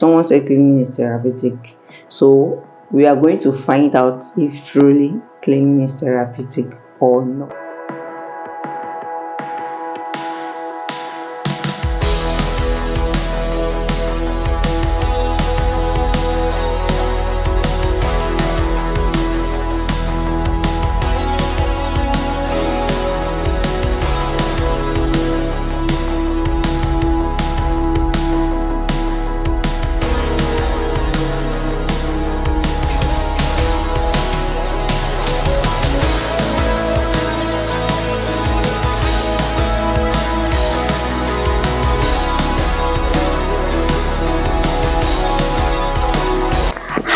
Someone said cleaning is therapeutic. So we are going to find out if truly cleaning is therapeutic or not.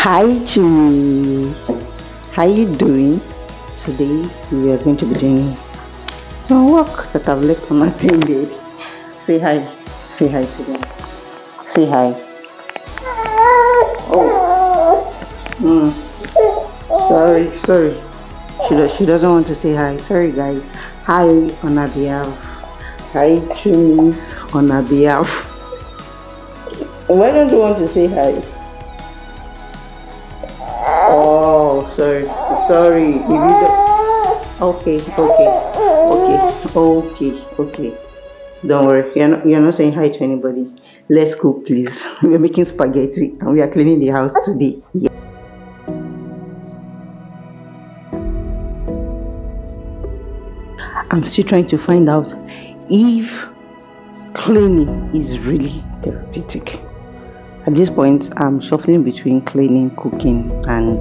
Hi Jimmy, how you doing? Today we are going to be doing some work that I've left unattended. Say hi, say hi to them. Say hi. Oh, sorry. She doesn't want to say hi. Sorry guys. Hi on her behalf. Hi Jimmy's on her behalf. Why don't you want to say hi? Oh, sorry. If you don't... Okay. Don't worry. You're not saying hi to anybody. Let's cook, please. We're making spaghetti and we are cleaning the house today. Yeah. I'm still trying to find out if cleaning is really therapeutic. At this point, I'm shuffling between cleaning, cooking, and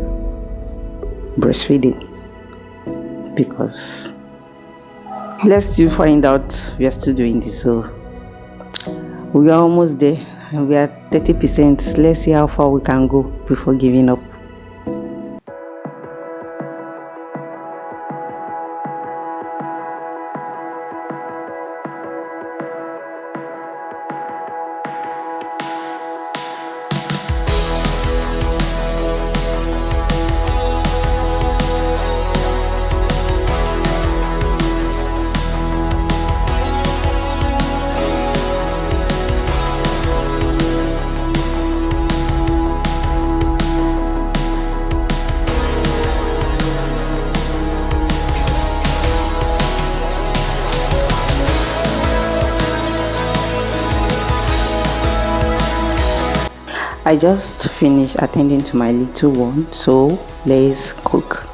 breastfeeding because let's still find out. We are still doing this, so we are almost there and we are 30%. Let's see how far we can go before giving up. I just finished attending to my little one, so let's cook.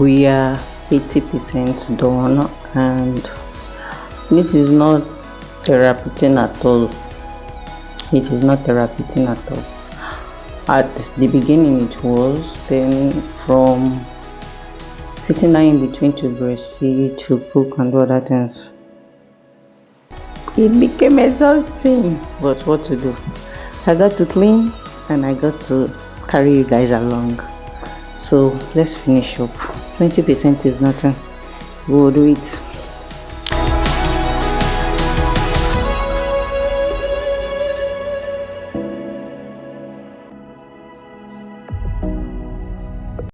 We are 80% done, and this is not therapeutic at all. It is not therapeutic at all. At the beginning it was, then from sitting down in between to breastfeed, to cook and do other things, it became exhausting. But what to do? I got to clean and I got to carry you guys along. So let's finish up. 20% is nothing. We'll do it.